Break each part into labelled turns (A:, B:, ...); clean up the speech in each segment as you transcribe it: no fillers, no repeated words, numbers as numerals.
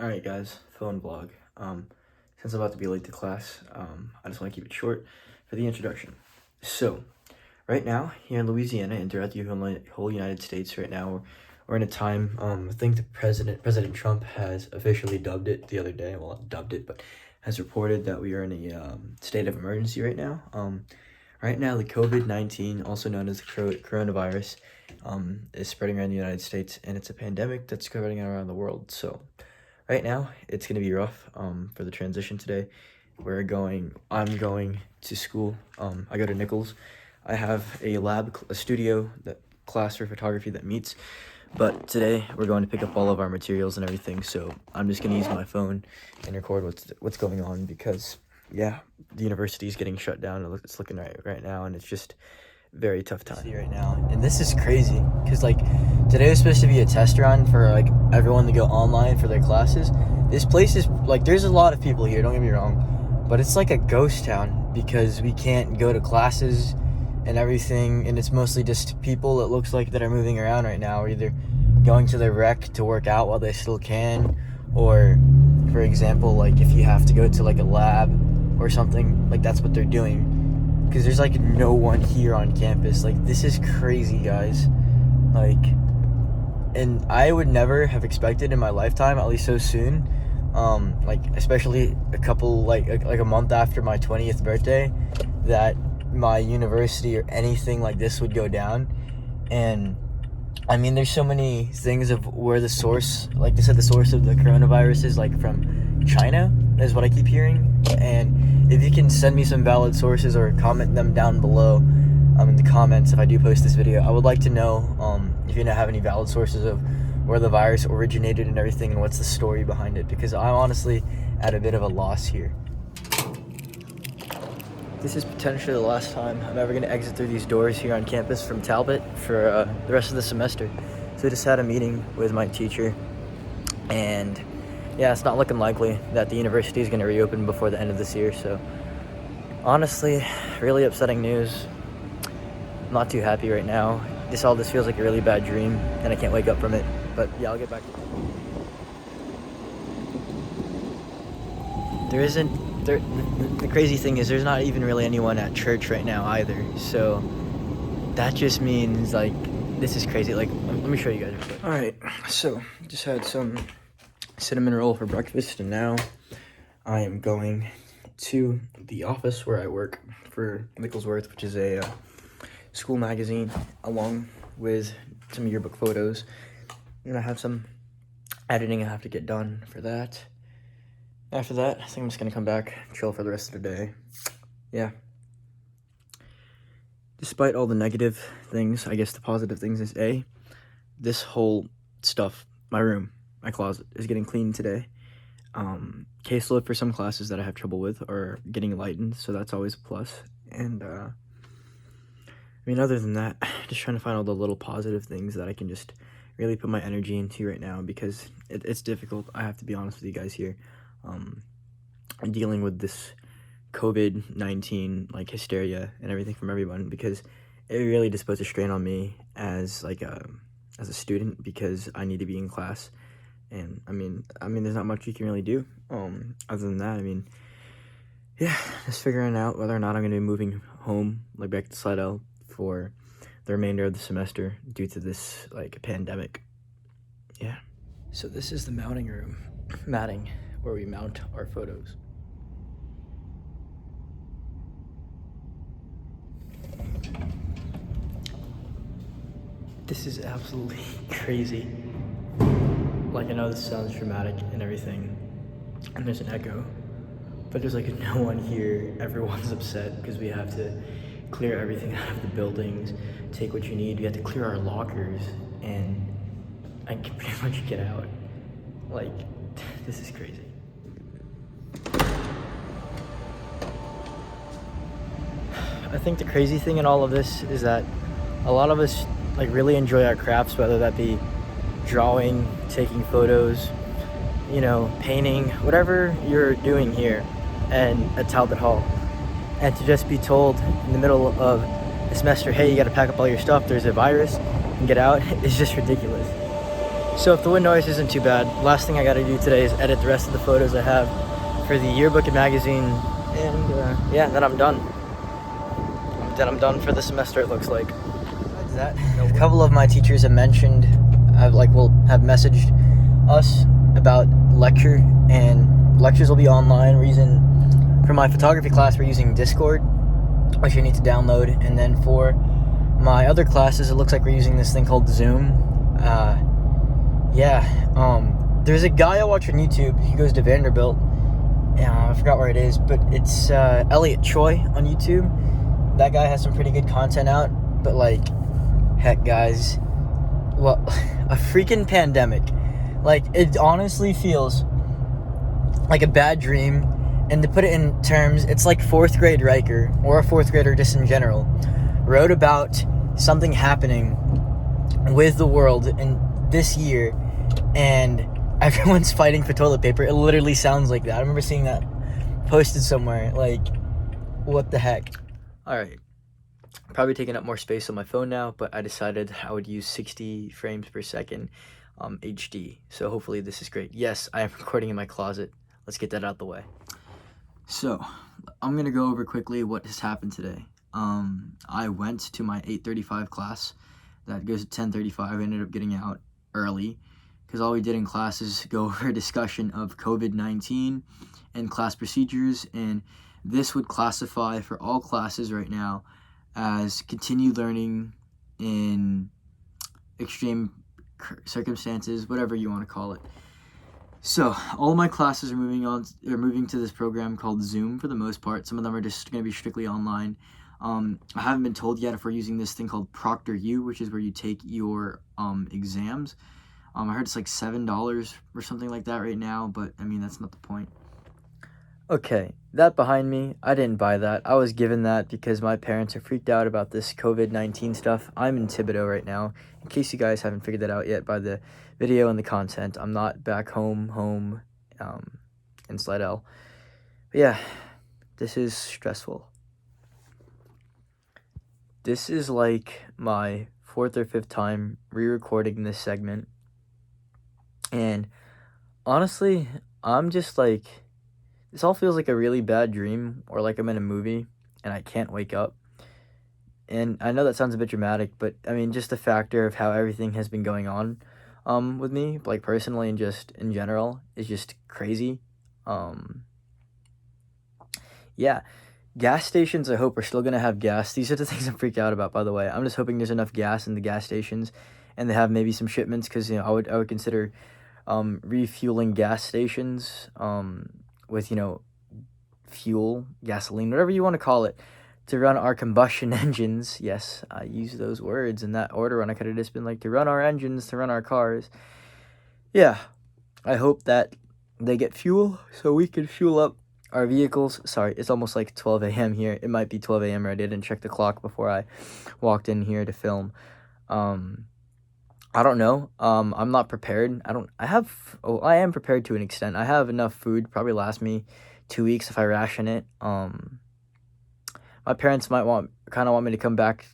A: Alright guys, phone vlog. Since I'm about to be late to class, I just want to keep it short for the introduction. So, right now, here in Louisiana and throughout the whole United States right now, we're in a time, I think President Trump has officially dubbed it the other day, well not dubbed it, but has reported that we are in a state of emergency right now. Right now, the COVID-19, also known as the coronavirus, is spreading around the United States, and it's a pandemic that's spreading around the world. So, right now, it's going to be rough for the transition today. I'm going to school. I go to Nichols. I have a studio class for photography that meets. But today, we're going to pick up all of our materials and everything. So I'm just going to use my phone and record what's going on because, yeah, the university is getting shut down. It's looking right now, and it's just very tough time. See right now, and this is crazy because today was supposed to be a test run for everyone to go online for their classes. This place is there's a lot of people here, don't get me wrong, but it's like a ghost town because we can't go to classes and everything, and it's mostly just people, it looks like, that are moving around right now, or either going to the rec to work out while they still can, or for example, if you have to go to a lab or something, that's what they're doing. Because there's no one here on campus. This is crazy, guys. And I would never have expected in my lifetime, at least so soon, especially a month after my 20th birthday, that my university or anything like this would go down. And I mean, there's so many things of where the source, they said the source of the coronavirus is from China, is what I keep hearing. And if you can send me some valid sources or comment them down below in the comments if I do post this video, I would like to know if you have any valid sources of where the virus originated and everything, and what's the story behind it, because I'm honestly at a bit of a loss here. This is potentially the last time I'm ever going to exit through these doors here on campus from Talbot for the rest of the semester. So I just had a meeting with my teacher, and yeah, it's not looking likely that the university is going to reopen before the end of this year. So honestly, really upsetting news. I'm not too happy right now. All this feels like a really bad dream, and I can't wake up from it. But yeah, I'll get back to it. The crazy thing is there's not even really anyone at church right now either. So that just means this is crazy. Let me show you guys real quick. All right, so just had some cinnamon roll for breakfast, and now I am going to the office where I work for Nicholsworth, which is a school magazine, along with some yearbook photos. And I have some editing I have to get done for that. After that, I think I'm just gonna come back, chill for the rest of the day. Yeah. Despite all the negative things, I guess the positive things is this whole stuff, my room, my closet, is getting cleaned today. Caseload for some classes that I have trouble with are getting lightened, so that's always a plus. And I mean, other than that, just trying to find all the little positive things that I can just really put my energy into right now, because it's difficult. I have to be honest with you guys here. I'm dealing with this COVID-19 hysteria and everything from everyone, because it really just puts a strain on me as as a student, because I need to be in class. And I mean there's not much you can really do other than that. I mean, yeah, just figuring out whether or not I'm going to be moving home, back to Slidell for the remainder of the semester due to this pandemic. Yeah. So this is the mounting room, matting, where we mount our photos. This is absolutely crazy. I know this sounds dramatic and everything, and there's an echo, but there's no one here. Everyone's upset because we have to clear everything out of the buildings, take what you need. We have to clear our lockers, and I can pretty much get out. This is crazy. I think the crazy thing in all of this is that a lot of us really enjoy our crafts, whether that be drawing, taking photos, painting, whatever you're doing here and at Talbot Hall. And to just be told in the middle of the semester, hey, you got to pack up all your stuff, there's a virus, and get out, is just ridiculous. So if the wind noise isn't too bad, last thing I gotta do today is edit the rest of the photos I have for the yearbook and magazine, and yeah, then I'm done. Then I'm done for the semester, it looks like. Besides that, a couple of my teachers have mentioned, have messaged us about lecture, and lectures will be online. For my photography class, we're using Discord, which you need to download, and then for my other classes, it looks like we're using this thing called Zoom. There's a guy I watch on YouTube. He goes to Vanderbilt. I forgot where it is, but it's Elliot Choi on YouTube. That guy has some pretty good content out, but like, heck, guys, well, a freaking pandemic. Like, it honestly feels like a bad dream, and to put it in terms, it's like 4th grade Riker, or a 4th grader just in general, wrote about something happening with the world in this year, and everyone's fighting for toilet paper. It literally sounds like that. I remember seeing that posted somewhere. Like, what the heck? Alright, probably taking up more space on my phone now, but I decided I would use 60 frames per second HD, so hopefully this is great. Yes, I am recording in my closet. Let's get that out the way. So, I'm going to go over quickly what has happened today. I went to my 8:35 class that goes at 10:35. I ended up getting out early because all we did in class is go over a discussion of COVID-19 and class procedures, and this would classify for all classes right now as continued learning in extreme circumstances, whatever you want to call it. So all my classes are moving to this program called Zoom for the most part. Some of them are just going to be strictly online. I haven't been told yet if we're using this thing called ProctorU, which is where you take your exams. I heard it's like $7 or something like that right now, but I mean, that's not the point. Okay, that behind me, I didn't buy that. I was given that because my parents are freaked out about this COVID-19 stuff. I'm in Thibodeau right now, in case you guys haven't figured that out yet by the video and the content. I'm not back home in Slidell. But yeah, this is stressful. This is like my 4th or 5th time re-recording this segment. And honestly, I'm just like, this all feels like a really bad dream, or like I'm in a movie and I can't wake up. And I know that sounds a bit dramatic, but I mean, just the factor of how everything has been going on with me, like personally and just in general, is just crazy. Yeah. Gas stations, I hope, are still going to have gas. These are the things I'm freaked out about, by the way. I'm just hoping there's enough gas in the gas stations, and they have maybe some shipments, because, you know, I would consider refueling gas stations with, you know, fuel, gasoline, whatever you want to call it, to run our combustion engines. Yes, I use those words in that order, and I could have just been like, to run our engines, to run our cars. Yeah, I hope that they get fuel so we can fuel up our vehicles. Sorry, it's almost like 12 a.m. here. It might be 12 a.m. I didn't check the clock before I walked in here to film. I don't know. I'm not prepared. I am prepared to an extent. I have enough food, probably last me 2 weeks if I ration it. My parents might want me to come back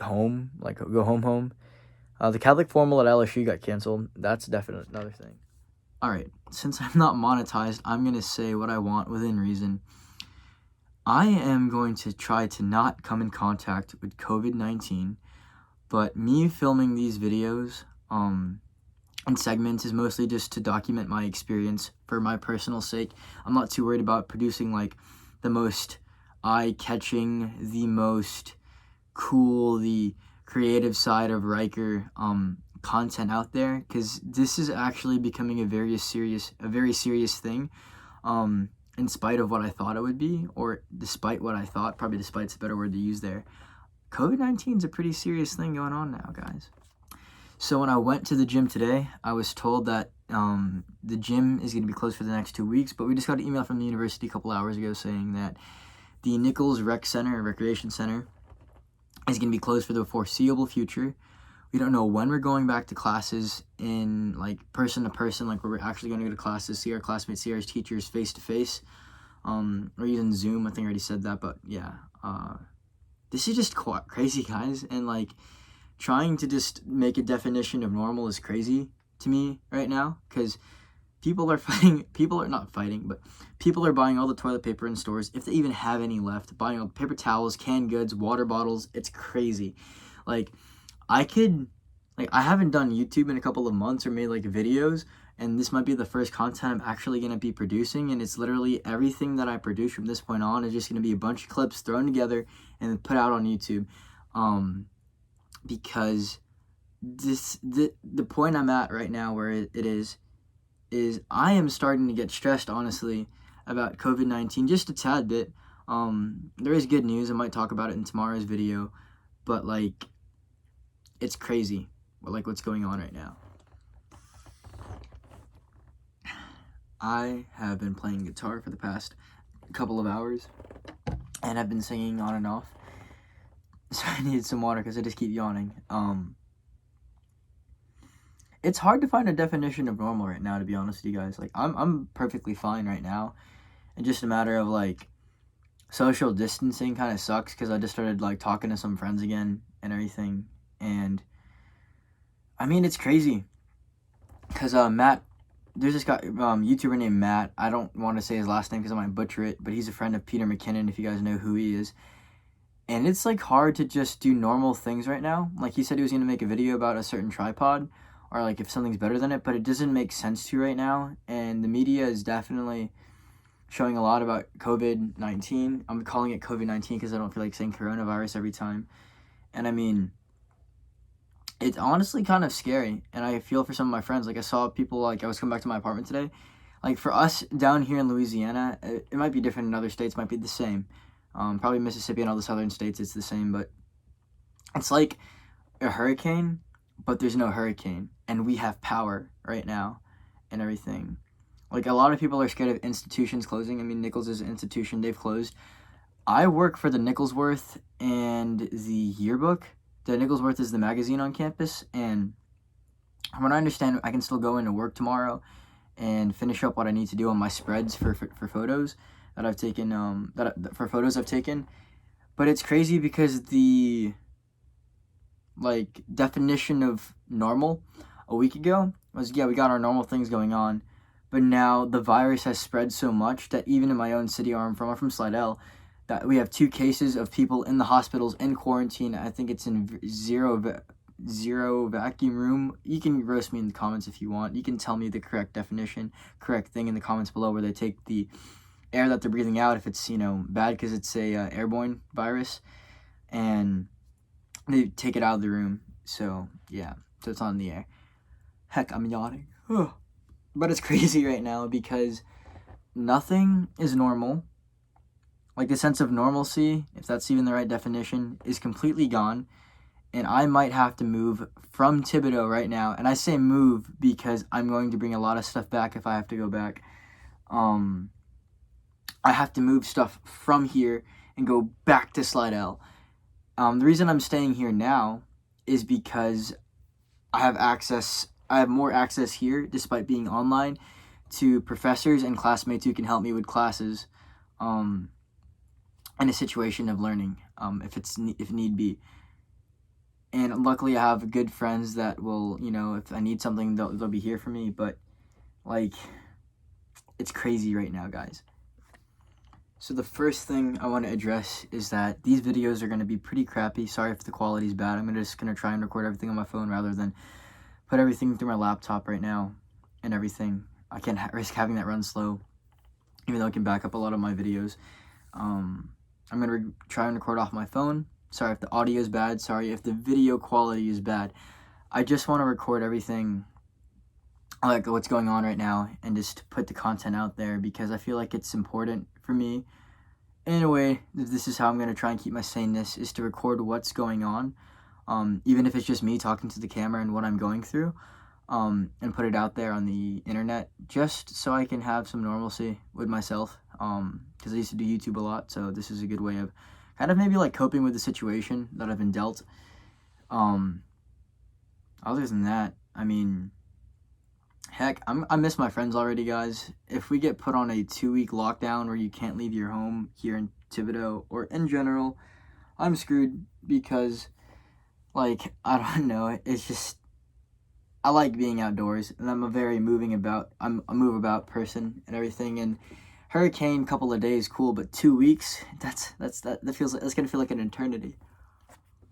A: home, like go home. The Catholic formal at LSU got canceled. That's definitely another thing. Alright, since I'm not monetized, I'm going to say what I want within reason. I am going to try to not come in contact with COVID-19, but me filming these videos and segments is mostly just to document my experience for my personal sake. I'm not too worried about producing like the most eye-catching, the most cool, the creative side of Riker content out there, because this is actually becoming a very serious thing, in spite of what I thought it would be, or despite what I thought. Probably despite's a better word to use there. COVID-19 is a pretty serious thing going on now, guys. So when I went to the gym today, I was told that the gym is going to be closed for the next 2 weeks, but we just got an email from the university a couple hours ago saying that the Nichols Recreation Center is going to be closed for the foreseeable future. We don't know when we're going back to classes in, like, person to person, like, where we're actually going to go to classes, see our classmates, see our teachers face to face. We're using Zoom. I think I already said that, but yeah. This is just quite crazy, guys. And, like, trying to just make a definition of normal is crazy. to me right now, because people are not fighting, but people are buying all the toilet paper in stores, if they even have any left, buying all paper towels, canned goods, water bottles. It's crazy. Like, I haven't done YouTube in a couple of months or made like videos, and this might be the first content I'm actually going to be producing, and it's literally everything that I produce from this point on is just going to be a bunch of clips thrown together and put out on YouTube, because the point I'm at right now where it is I am starting to get stressed, honestly, about COVID-19 just a tad bit. There is good news. I might talk about it in tomorrow's video, but like, it's crazy, like what's going on right now. I have been playing guitar for the past couple of hours, and I've been singing on and off. So I need some water because I just keep yawning. It's hard to find a definition of normal right now, to be honest with you guys. Like, I'm perfectly fine right now. It's just a matter of, like, social distancing kind of sucks because I just started, like, talking to some friends again and everything. And, I mean, it's crazy. Because, Matt, there's this guy, YouTuber named Matt. I don't want to say his last name because I might butcher it, but he's a friend of Peter McKinnon, if you guys know who he is. And it's, like, hard to just do normal things right now. Like, he said he was going to make a video about a certain tripod, or like if something's better than it, but it doesn't make sense to right now. And the media is definitely showing a lot about COVID-19. I'm calling it COVID-19 because I don't feel like saying coronavirus every time. And I mean, it's honestly kind of scary. And I feel for some of my friends. Like, I saw people, like, I was coming back to my apartment today. Like, for us down here in Louisiana, it might be different in other states, might be the same. Probably Mississippi and all the southern states, it's the same. But it's like a hurricane, but there's no hurricane, and we have power right now and everything. Like, a lot of people are scared of institutions closing. I mean, Nichols is an institution, they've closed. I work for the Nicholsworth and the Yearbook. The Nicholsworth is the magazine on campus, and from what I understand, I can still go into work tomorrow and finish up what I need to do on my spreads for photos that I've taken, for photos I've taken. But it's crazy because the like definition of normal a week ago was, yeah, we got our normal things going on, but now the virus has spread so much that even in my own city, I'm from Slidell, that we have 2 cases of people in the hospitals in quarantine. I think it's in zero vacuum room. You can roast me in the comments if you want. You can tell me the correct thing in the comments below, where they take the air that they're breathing out, if it's, bad because it's a airborne virus, and they take it out of the room. So yeah, so it's on the air. Heck, I'm yawning. But it's crazy right now because nothing is normal. Like, the sense of normalcy, if that's even the right definition, is completely gone. And I might have to move from Thibodeau right now. And I say move because I'm going to bring a lot of stuff back if I have to go back. I have to move stuff from here and go back to Slidell. The reason I'm staying here now is because I have more access here, despite being online, to professors and classmates who can help me with classes in a situation of learning, if need be. And luckily I have good friends that will, if I need something, they'll be here for me. But, like, it's crazy right now, guys. So the first thing I want to address is that these videos are going to be pretty crappy. Sorry if the quality is bad. I'm just going to try and record everything on my phone rather than put everything through my laptop right now and everything. I can't risk having that run slow, even though I can back up a lot of my videos. I'm going to try and record off my phone. Sorry if the audio is bad. Sorry if the video quality is bad. I just want to record everything, like what's going on right now, and just put the content out there because I feel like it's important for me. In a way, this is how I'm going to try and keep my saneness, is to record what's going on, even if it's just me talking to the camera and what I'm going through, and put it out there on the internet, just so I can have some normalcy with myself, because I used to do YouTube a lot, so this is a good way of kind of maybe like coping with the situation that I've been dealt. Other than that, I mean, heck, I miss my friends already, guys. If we get put on a 2-week lockdown where you can't leave your home here in Thibodeau or in general, I'm screwed because, like, I don't know, it's just,
B: I like being outdoors, and I'm a very I'm a move about person and everything. And hurricane, couple of days, cool, but 2 weeks, that feels like that's gonna feel like an eternity.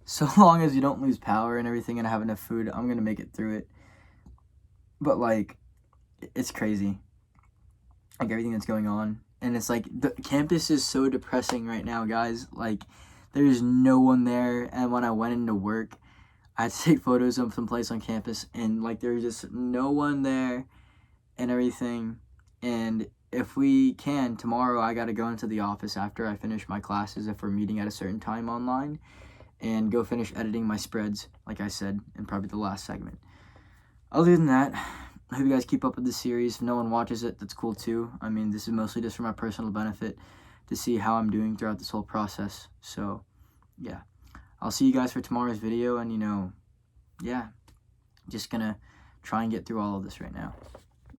B: So long as you don't lose power and everything, and I have enough food, I'm gonna make it through it. But like, it's crazy, like everything that's going on, and it's like the campus is so depressing right now, guys. Like, there's no one there, and when I went into work, I had to take photos of some place on campus, and like there's just no one there and everything. And if we can, tomorrow I gotta go into the office after I finish my classes, if we're meeting at a certain time online, and go finish editing my spreads, like I said in probably the last segment. Other than that, I hope you guys keep up with the series. If no one watches it, that's cool too. I mean, this is mostly just for my personal benefit, to see how I'm doing throughout this whole process. So, yeah. I'll see you guys for tomorrow's video, and yeah, just gonna try and get through all of this right now.